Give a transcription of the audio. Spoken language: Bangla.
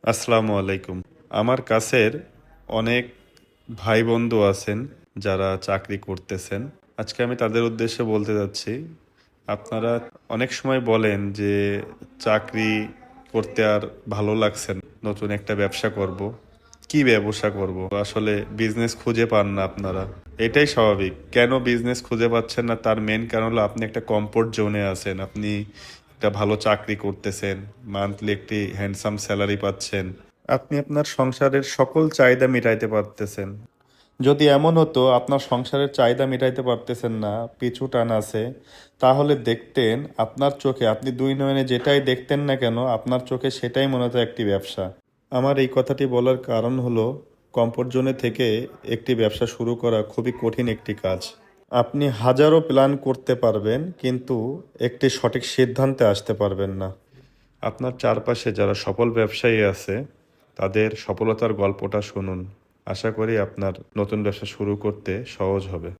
আসসালামু আলাইকুম। আমার কাছের অনেক ভাই বন্ধু আছেন যারা চাকরি করতেছেন। আজকে আমি তাদের উদ্দেশ্যে বলতে যাচ্ছি, আপনারা অনেক সময় বলেন যে চাকরি করতে আর ভালো লাগছে না, নতুন একটা ব্যবসা করব। কি ব্যবসা করব? আসলে বিজনেস খুঁজে পান না আপনারা। এটাই স্বাভাবিক। কেন বিজনেস খুঁজে পাচ্ছেন না তার মেন কারণ হলো আপনি একটা কমফোর্ট জোনে আছেন। আপনি একটা ভালো চাকরি করতেছেন, মান্থলি একটি হ্যান্ডসাম স্যালারি পাচ্ছেন, আপনি আপনার সংসারের সকল চাহিদা মেটাইতে পারতেছেন। যদি এমন হতো আপনার সংসারের চাহিদা মেটাইতে পারতেছেন না, পিছু টান আছে, তাহলে দেখতেন আপনার চোখে, আপনি দুই নয়নে যেটাই দেখতেন না কেন আপনার চোখে সেটাই মনে হতো একটি ব্যবসা। আমার এই কথাটি বলার কারণ হলো, কমফোর্ট জোনে থেকে একটি ব্যবসা শুরু করা খুবই কঠিন একটি কাজ। আপনি হাজারো প্ল্যান করতে পারবেন কিন্তু একটি সঠিক সিদ্ধান্তে আসতে পারবেন না। আপনার চারপাশে যারা সফল ব্যবসায়ী আছে তাদের সফলতার গল্পটা শুনুন। আশা করি আপনার নতুন ব্যবসা শুরু করতে সহজ হবে।